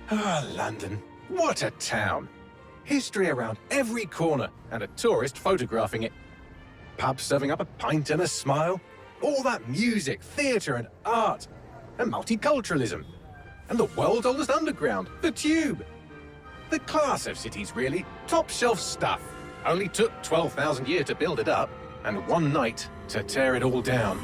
Ah, London. What a town. History around every corner and a tourist photographing it. Pubs serving up a pint and a smile. All that music, theatre and art. And multiculturalism. And the world's oldest underground, the Tube. The class of cities, really. Top shelf stuff. Only took 12,000 years to build it up, and one night to tear it all down.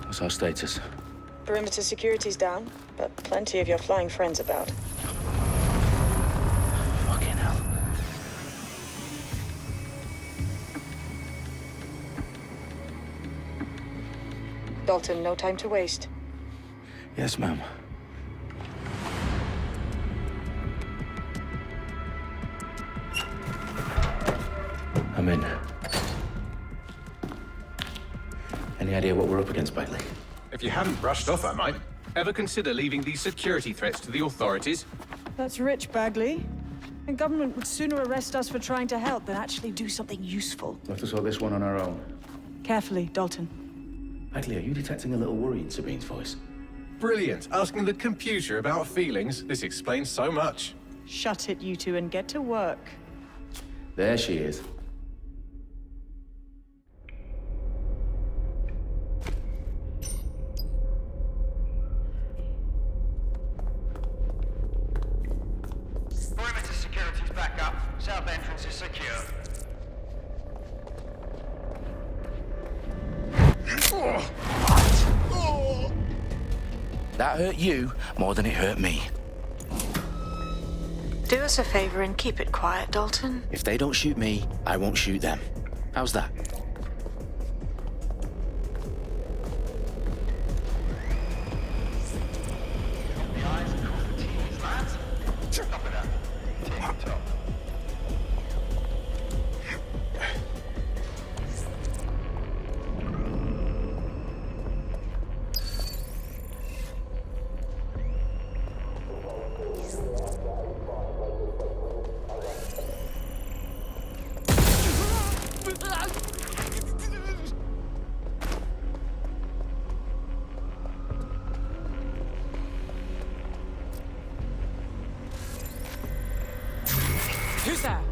What's our status? Perimeter security's down, but plenty of your flying friends about. Fucking hell. Dalton, no time to waste. Yes, ma'am. I'm in. Any idea what we're up against, Bagley? If you hadn't brushed off, I might. Ever consider leaving these security threats to the authorities? That's rich, Bagley. The government would sooner arrest us for trying to help than actually do something useful. We'll have to sort this one on our own. Carefully, Dalton. Bagley, are you detecting a little worry in Sabine's voice? Brilliant. Asking the computer about feelings. This explains so much. Shut it, you two, and get to work. There she is. Perimeter security's back up. South entrance is secure. That hurt you more than it hurt me. Do us a favor and keep it quiet, Dalton. If they don't shoot me, I won't shoot them. How's that? The eyes across the T's, lads. Top of that. Tip top. Who's that?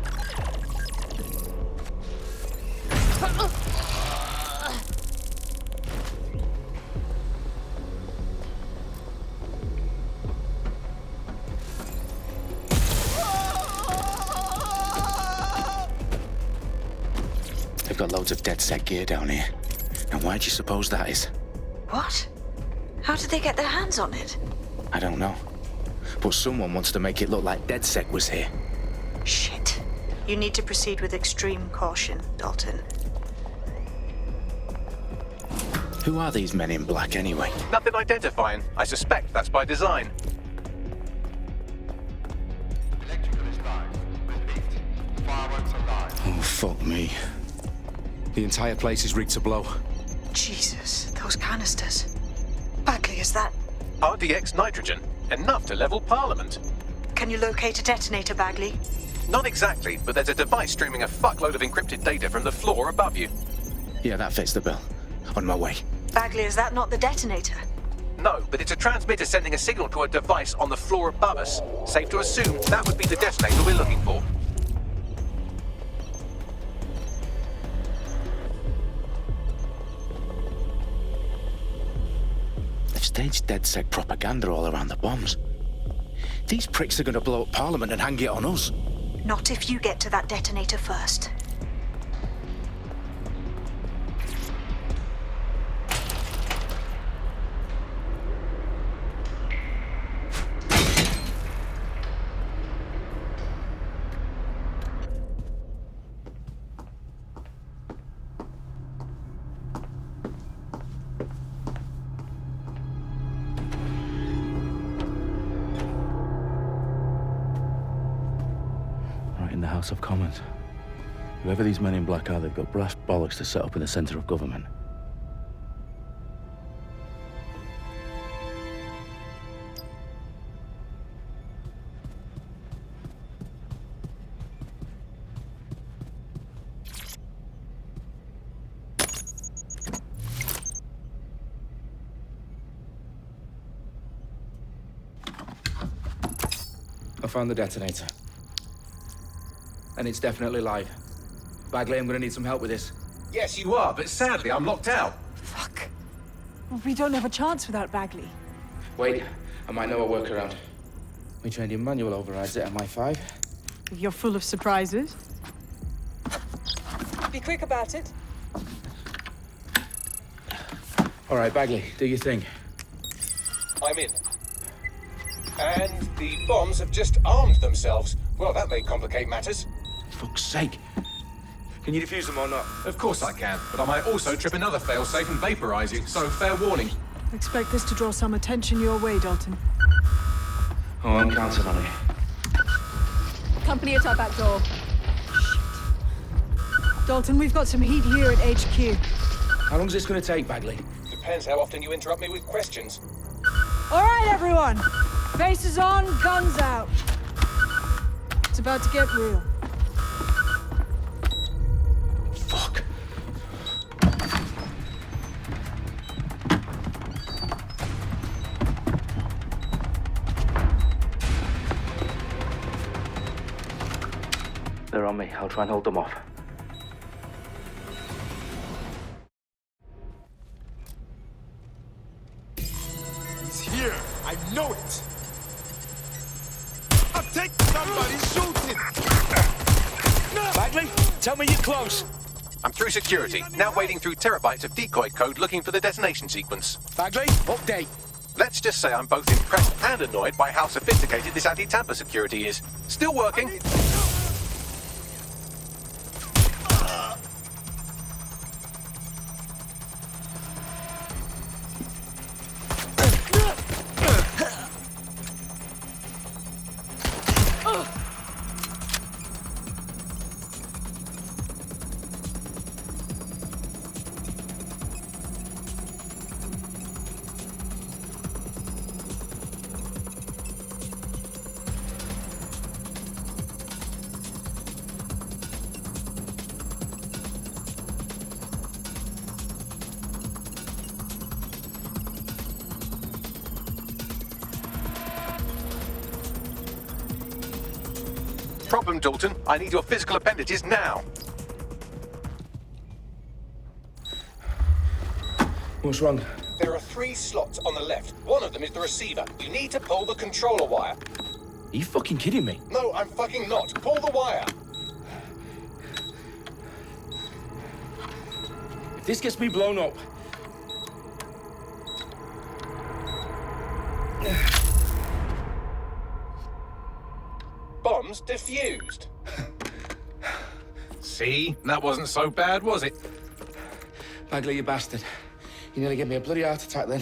They've got loads of dead set gear down here. And why do you suppose that is? What? How did they get their hands on it? I don't know. But someone wants to make it look like DedSec was here. Shit. You need to proceed with extreme caution, Dalton. Who are these men in black anyway? Nothing identifying. I suspect that's by design. Electrical is live. Repeat. Fireworks are live. Oh, fuck me. The entire place is rigged to blow. Jesus, those canisters. Bagley, is that... RDX nitrogen. Enough to level Parliament. Can you locate a detonator, Bagley? Not exactly, but there's a device streaming a fuckload of encrypted data from the floor above you. Yeah, that fits the bill. On my way. Bagley, is that not the detonator? No, but it's a transmitter sending a signal to a device on the floor above us. Safe to assume that would be the detonator we're looking for. They've staged DedSec propaganda all around the bombs. These pricks are going to blow up Parliament and hang it on us. Not if you get to that detonator first. House of Commons. Whoever these men in black are, they've got brass bollocks to set up in the centre of government. I found the detonator. And it's definitely live. Bagley, I'm gonna need some help with this. Yes, you are, but sadly, I'm locked out. Fuck. We don't have a chance without Bagley. Wait, I might know a workaround. We trained in manual overrides at MI5. You're full of surprises. Be quick about it. All right, Bagley, do your thing. I'm in. And the bombs have just armed themselves. Well, that may complicate matters. Fuck's sake. Can you defuse them or not? Of course I can, but I might also trip another failsafe and vaporize you, so fair warning. Expect this to draw some attention your way, Dalton. Oh, I'm counting on it. Company at our back door. Dalton, we've got some heat here at HQ. How long is this gonna take, Bagley? Depends how often you interrupt me with questions. All right, everyone. Faces on, guns out. It's about to get real. Fuck. They're on me. I'll try and hold them off. He's here. I know it. I'll take somebody shooting. Bagley, tell me you're close. I'm through security, now wading through terabytes of decoy code looking for the detonation sequence. Bagley, update. Let's just say I'm both impressed and annoyed by how sophisticated this anti-tamper security is. Still working. Problem, Dalton. I need your physical appendages now. What's wrong? There are 3 slots on the left. One of them is the receiver. You need to pull the controller wire. Are you fucking kidding me? No, I'm fucking not. Pull the wire. If this gets me blown up... Bombs defused. See? That wasn't so bad, was it? Bagley, you bastard. You nearly gave me a bloody heart attack then.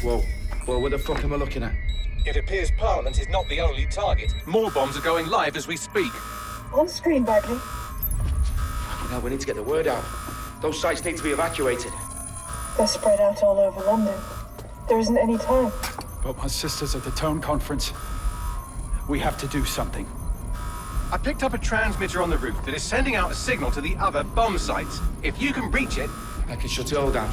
Whoa, what the fuck am I looking at? It appears Parliament is not the only target. More bombs are going live as we speak. On screen, Bagley. Now we need to get the word out. Those sites need to be evacuated. They're spread out all over London. There isn't any time. But my sister's at the town conference. We have to do something. I picked up a transmitter on the roof that is sending out a signal to the other bomb sites. If you can reach it... I can shut it all down.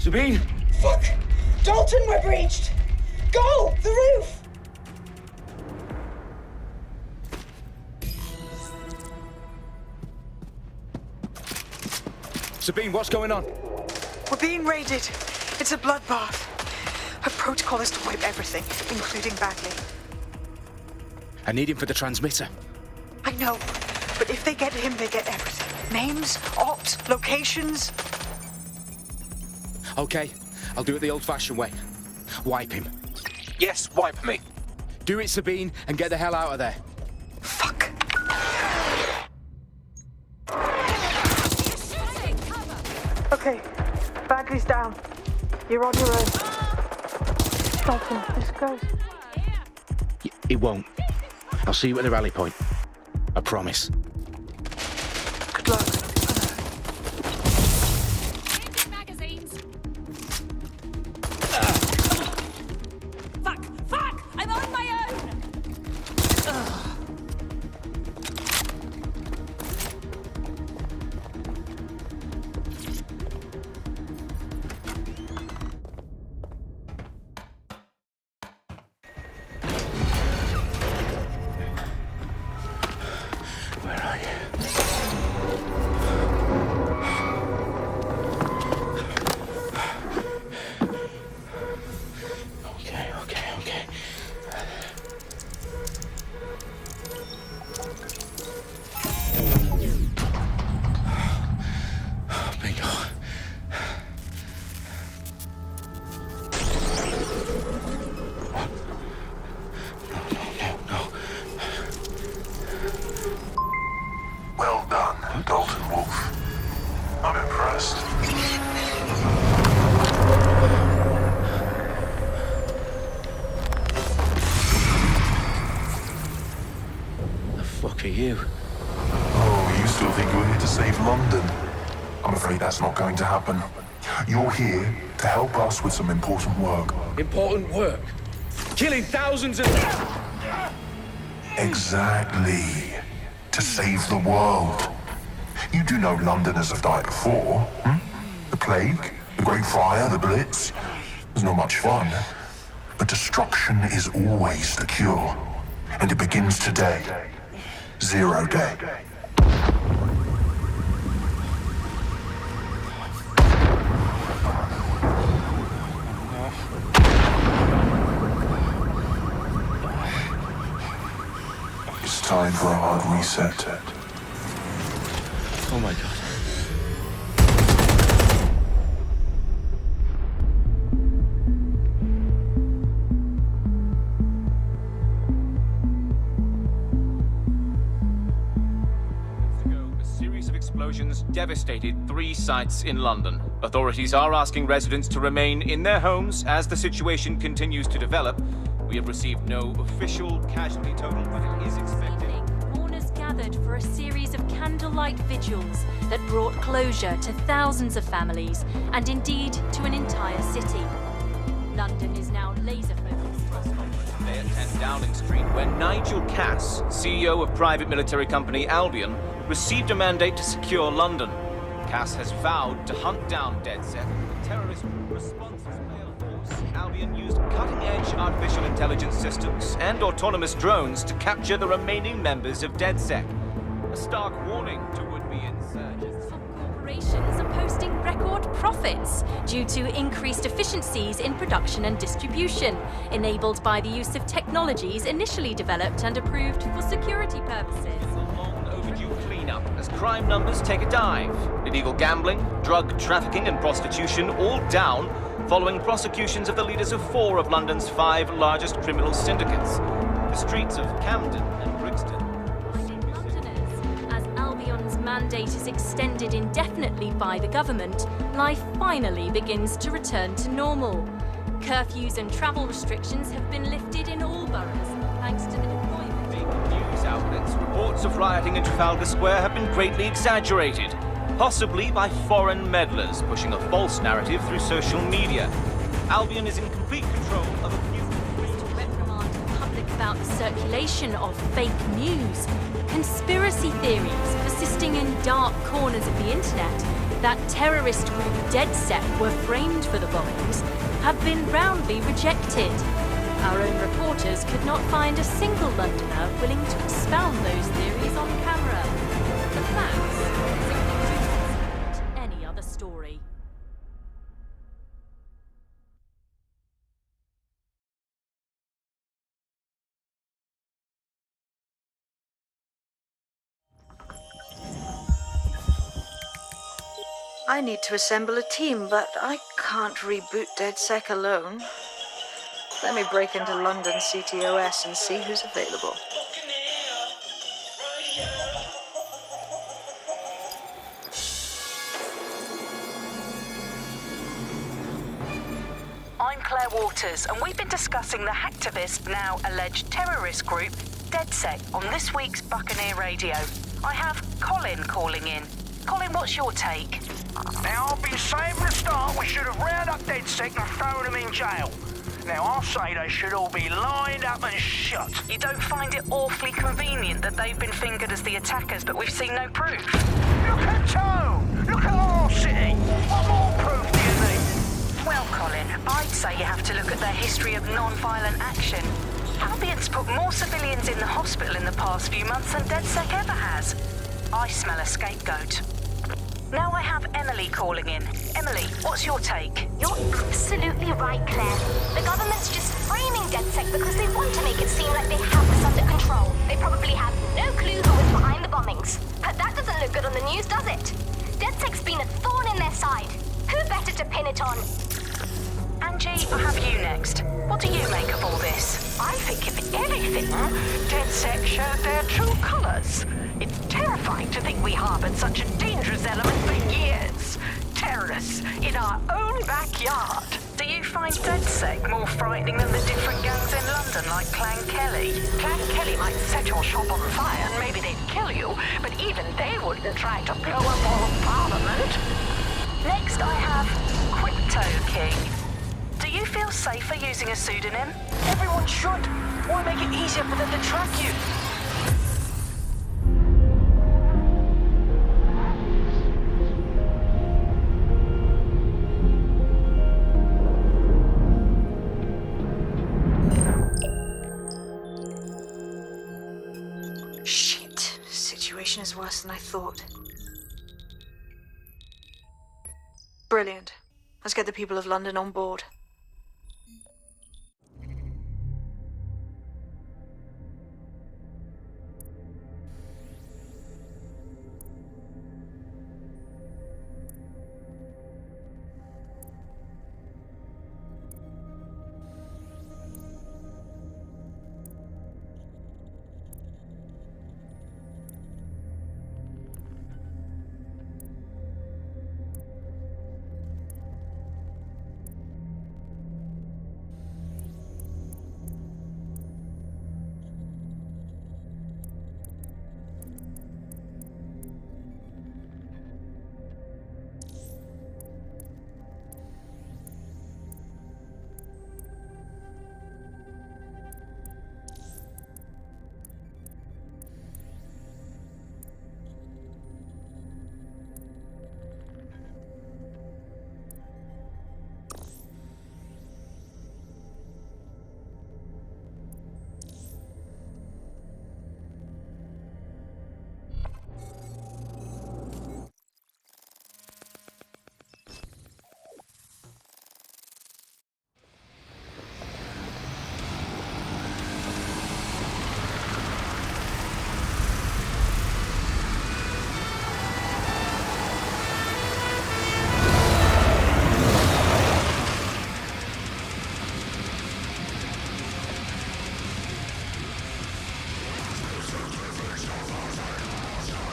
Sabine! Fuck! Dalton, we're breached! Go! The roof! Sabine, what's going on? We're being raided. It's a bloodbath. Our protocol is to wipe everything, including Bagley. I need him for the transmitter. I know, but if they get him, they get everything. Names, ops, locations. Okay, I'll do it the old-fashioned way. Wipe him. Yes, wipe me. Do it, Sabine, and get the hell out of there. Fuck. Berkeley's down. You're on your own. Dalton, this goes. It won't. I'll see you at the rally point. I promise. Good luck. Magazines. Fuck! I'm on my own! Where are you? Okay. Bingo. No. Well done, Dalton Wolf. I'm impressed. The fuck are you? Oh, you still think you're here to save London? I'm afraid that's not going to happen. You're here to help us with some important work. Important work. Killing thousands of... Exactly. To save the world. You do know Londoners have died before, hmm? The plague, the Great Fire, the Blitz. It's not much fun. But destruction is always the cure. And it begins today. 0 day. It's time for a hard reset. Oh my god. A series of explosions devastated 3 sites in London. Authorities are asking residents to remain in their homes as the situation continues to develop. We have received no official casualty total, but it is expected. Mourners gathered for a series of candlelight vigils that brought closure to thousands of families and indeed to an entire city. London is now laser-focused. Today at 10 Downing Street, where Nigel Cass, CEO of private military company Albion, received a mandate to secure London. Cass has vowed to hunt down DedSec. Terrorist response force. Albion used cutting-edge artificial intelligence systems and autonomous drones to capture the remaining members of DedSec. A stark warning to would-be insurgents. Corporations are posting record profits due to increased efficiencies in production and distribution, enabled by the use of technologies initially developed and approved for security purposes. Overdue cleanup as crime numbers take a dive. Illegal gambling, drug trafficking and prostitution all down following prosecutions of the leaders of 4 of London's 5 largest criminal syndicates. The streets of Camden and Brixton. Londoners, as Albion's mandate is extended indefinitely by the government, life finally begins to return to normal. Curfews and travel restrictions have been lifted in all boroughs, thanks to the deployment. News outlets, reports of rioting in Trafalgar Square have been greatly exaggerated, possibly by foreign meddlers pushing a false narrative through social media. Albion is in complete control of a few... To reprimand the public about the circulation of fake news, conspiracy theories persisting in dark corners of the internet that terrorist group DedSec were framed for the bombings have been roundly rejected. Our own reporters could not find a single Londoner willing to expound those theories on camera. The facts simply do not support any other story. I need to assemble a team, but I can't reboot DedSec alone. Let me break into London CTOS and see who's available. waters, and we've been discussing the hacktivist, now alleged terrorist group, DedSec, on this week's Buccaneer Radio. I have Colin calling in. Colin, what's your take? Now, I've been saying from the start we should have rounded up DedSec and thrown them in jail. Now, I'll say they should all be lined up and shot. You don't find it awfully convenient that they've been fingered as the attackers, but we've seen no proof? Look at Tone! Look at our city! What more proof do you need? Well, Colin, I'd say you have to look at their history of non-violent action. Albion's put more civilians in the hospital in the past few months than DedSec ever has. I smell a scapegoat. Now I have Emily calling in. Emily, what's your take? You're absolutely right, Claire. The government's just framing DedSec because they want to make it seem like they have this under control. They probably have no clue who was behind the bombings. But that doesn't look good on the news, does it? DedSec's been a thorn in their side. Who better to pin it on? Angie, I have you next. What do you make of all this? I think, if anything, DedSec showed their true colours. It's terrifying to think we harboured such a dangerous element for years. Terrorists in our own backyard. Do you find DedSec more frightening than the different gangs in London, like Clan Kelly? Clan Kelly might set your shop on fire and maybe they'd kill you, but even they wouldn't try to blow up all of Parliament. Next I have Crypto King. Do you feel safer using a pseudonym? Everyone should. Why make it easier for them to track you? Shit. Situation is worse than I thought. Brilliant. Let's get the people of London on board.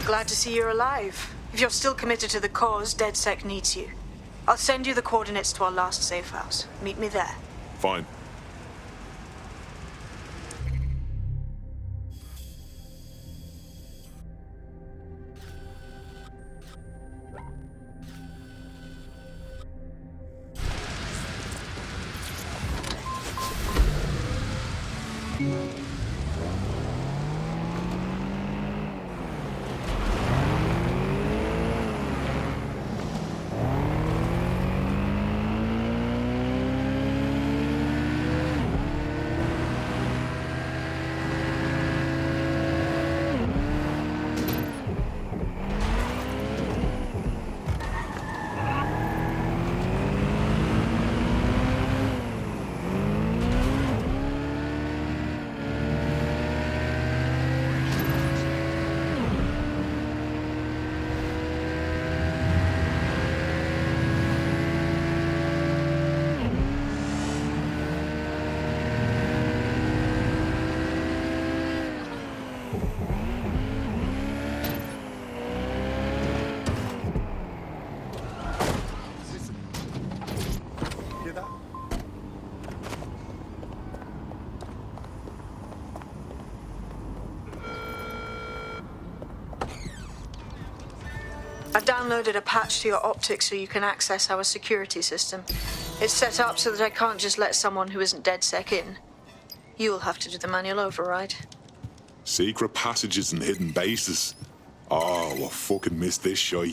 Glad to see you're alive. If you're still committed to the cause, DedSec needs you. I'll send you the coordinates to our last safe house. Meet me there. Fine. I've downloaded a patch to your optics so you can access our security system. It's set up so that I can't just let someone who isn't DedSec in. You'll have to do the manual override. Secret passages and hidden bases. Oh, I fucking missed this shy.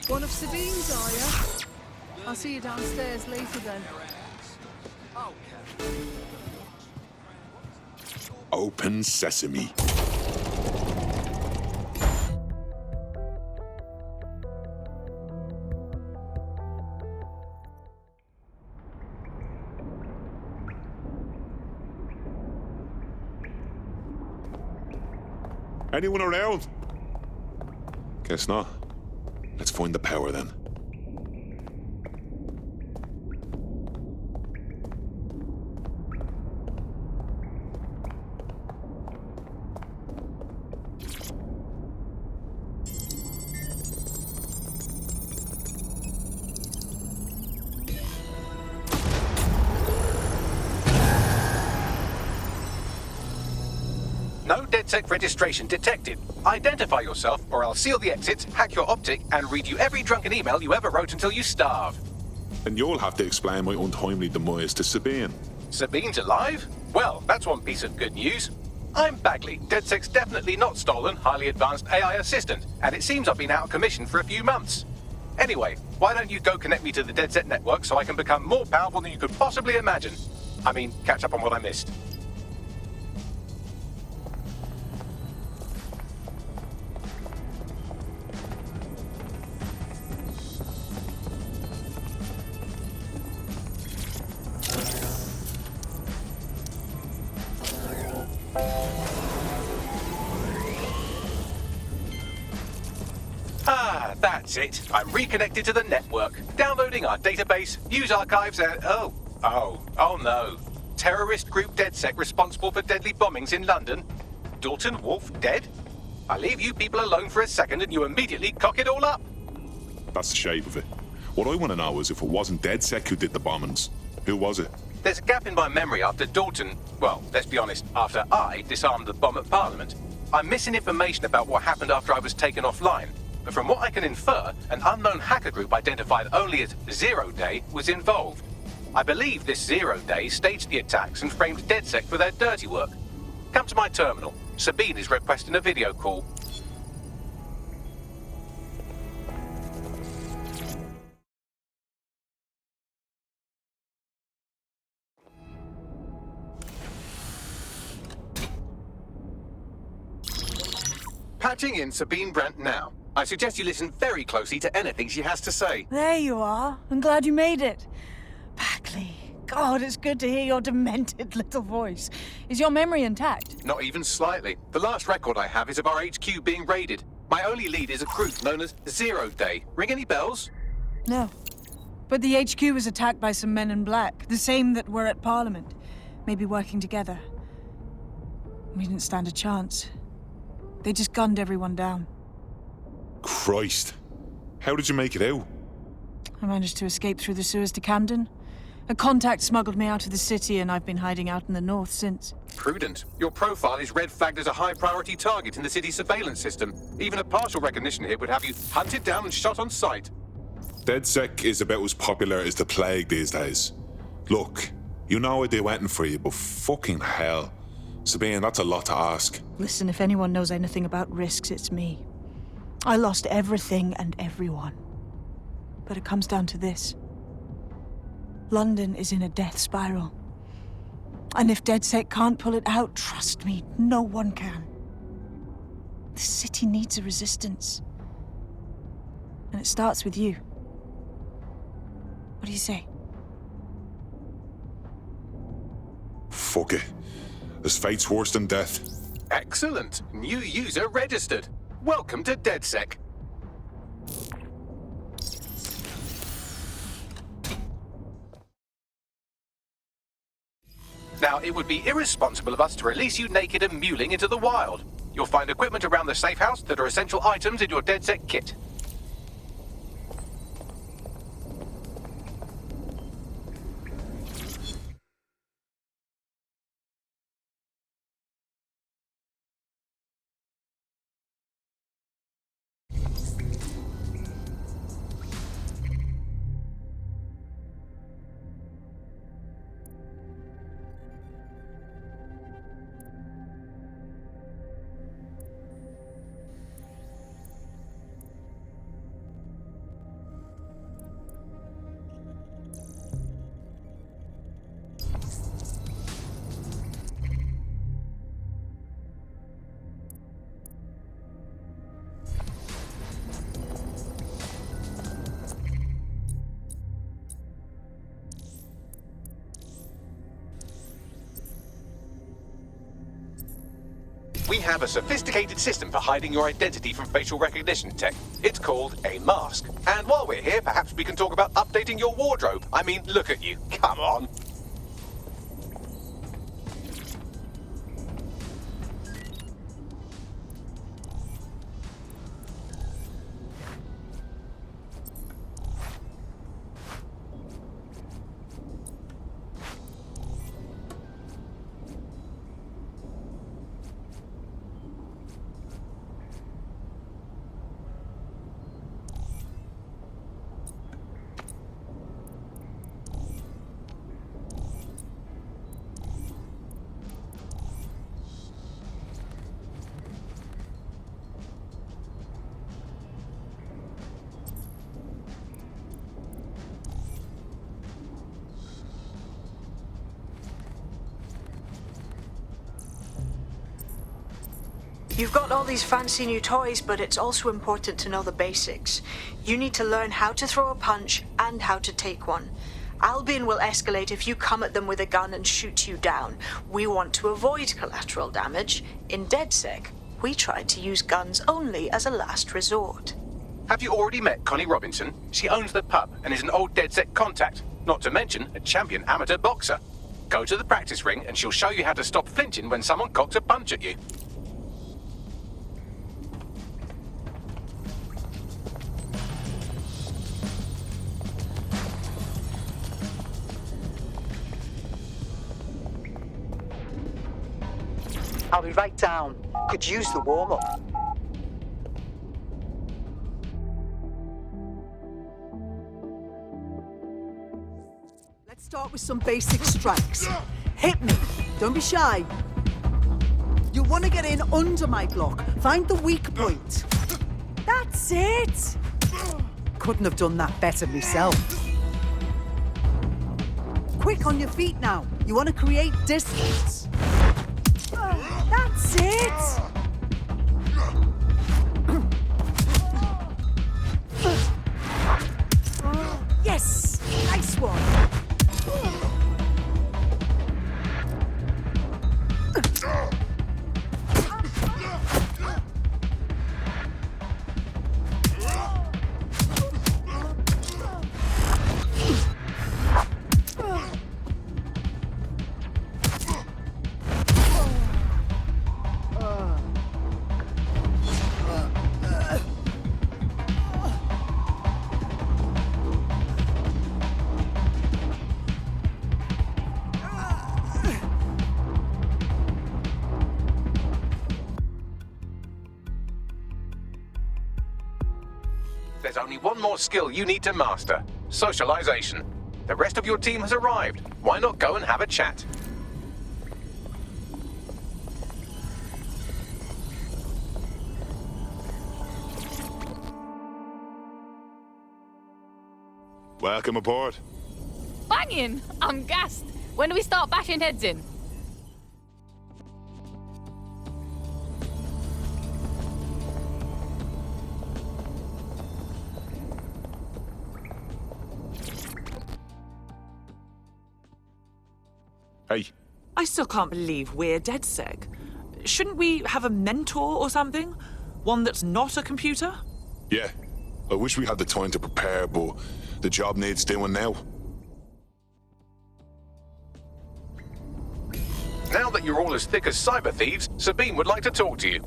One of Sabine's, are you? I'll see you downstairs later then. Open sesame. Anyone around? Guess not. Let's find the power then. No DedSec registration detected. Identify yourself, or I'll seal the exits, hack your optic, and read you every drunken email you ever wrote until you starve. And you'll have to explain my untimely demise to Sabine. Sabine's alive? Well, that's one piece of good news. I'm Bagley, DedSec's definitely not stolen, highly advanced AI assistant, and it seems I've been out of commission for a few months. Anyway, why don't you go connect me to the DedSec network so I can become more powerful than you could possibly imagine? I mean, catch up on what I missed. Ah, that's it. I'm reconnected to the network, downloading our database, news archives, and oh no. Terrorist group DedSec responsible for deadly bombings in London. Dalton Wolf dead? I leave you people alone for a second and you immediately cock it all up. That's the shape of it. What I want to know is if it wasn't DedSec who did the bombings, who was it? There's a gap in my memory after Dalton, well, let's be honest, after I disarmed the bomb at Parliament. I'm missing information about what happened after I was taken offline. But from what I can infer, an unknown hacker group identified only as Zero Day was involved. I believe this Zero Day staged the attacks and framed DedSec for their dirty work. Come to my terminal. Sabine is requesting a video call. Patching in Sabine Brandt now. I suggest you listen very closely to anything she has to say. There you are. I'm glad you made it. Bagley. God, it's good to hear your demented little voice. Is your memory intact? Not even slightly. The last record I have is of our HQ being raided. My only lead is a group known as Zero Day. Ring any bells? No. But the HQ was attacked by some men in black, the same that were at Parliament. Maybe working together. We didn't stand a chance. They just gunned everyone down. Christ. How did you make it out? I managed to escape through the sewers to Camden. A contact smuggled me out of the city, and I've been hiding out in the north since. Prudent. Your profile is red flagged as a high-priority target in the city's surveillance system. Even a partial recognition here would have you hunted down and shot on sight. DedSec is about as popular as the plague these days. Look, you know I'd do anything for you, but fucking hell. Sabine, that's a lot to ask. Listen, if anyone knows anything about risks, it's me. I lost everything and everyone. But it comes down to this. London is in a death spiral. And if DedSec can't pull it out, trust me, no one can. The city needs a resistance. And it starts with you. What do you say? Fuck it. This fate's worse than death. Excellent. New user registered. Welcome to DedSec. Now, it would be irresponsible of us to release you naked and mewling into the wild. You'll find equipment around the safe house that are essential items in your DedSec kit. We have a sophisticated system for hiding your identity from facial recognition tech. It's called a mask. And while we're here, perhaps we can talk about updating your wardrobe. I mean, look at you. Come on. You've got all these fancy new toys, but it's also important to know the basics. You need to learn how to throw a punch and how to take one. Albion will escalate if you come at them with a gun and shoot you down. We want to avoid collateral damage. In DedSec, we tried to use guns only as a last resort. Have you already met Connie Robinson? She owns the pub and is an old DedSec contact, not to mention a champion amateur boxer. Go to the practice ring and she'll show you how to stop flinching when someone cocks a punch at you. I'll be right down. Could use the warm-up. Let's start with some basic strikes. Hit me. Don't be shy. You want to get in under my block. Find the weak point. That's it. Couldn't have done that better myself. Quick on your feet now. You want to create distance. That's it! Yes! Nice one! There's only one more skill you need to master: socialization. The rest of your team has arrived. Why not go and have a chat? Welcome aboard. Banging! I'm gassed. When do we start bashing heads in? Hey. I still can't believe we're DedSec. Shouldn't we have a mentor or something? One that's not a computer? Yeah. I wish we had the time to prepare, but the job needs doing now. Now that you're all as thick as cyber thieves, Sabine would like to talk to you.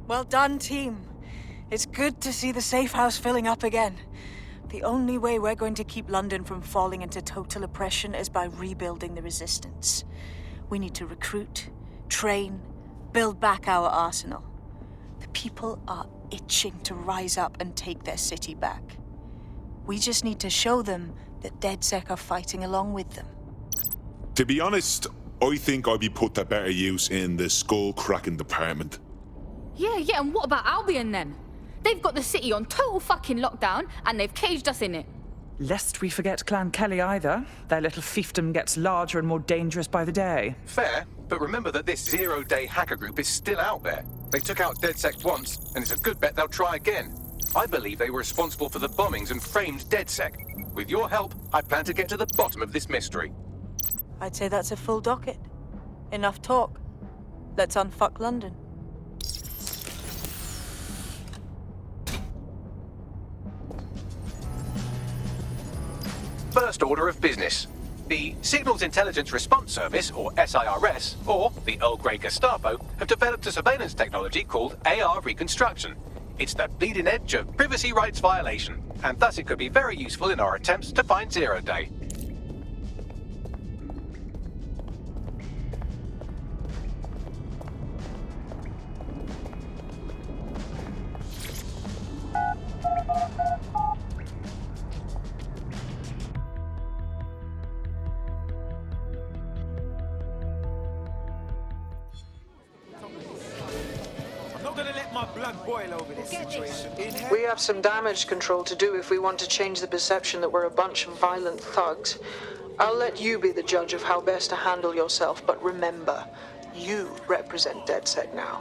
Well done, team. It's good to see the safe house filling up again. The only way we're going to keep London from falling into total oppression is by rebuilding the resistance. We need to recruit, train, build back our arsenal. The people are itching to rise up and take their city back. We just need to show them that DedSec are fighting along with them. To be honest, I think I'd be put to better use in the skull-cracking department. Yeah, and what about Albion then? They've got the city on total fucking lockdown and they've caged us in it. Lest we forget Clan Kelly either. Their little fiefdom gets larger and more dangerous by the day. Fair, but remember that this zero-day hacker group is still out there. They took out DedSec once, and it's a good bet they'll try again. I believe they were responsible for the bombings and framed DedSec. With your help, I plan to get to the bottom of this mystery. I'd say that's a full docket. Enough talk. Let's unfuck London. First order of business. The Signals Intelligence Response Service, or SIRS, or the Earl Grey Gestapo, have developed a surveillance technology called AR reconstruction. It's the bleeding edge of privacy rights violation, and thus it could be very useful in our attempts to find Zero Day. We have some damage control to do if we want to change the perception that we're a bunch of violent thugs. I'll let you be the judge of how best to handle yourself, but remember, you represent DedSec now.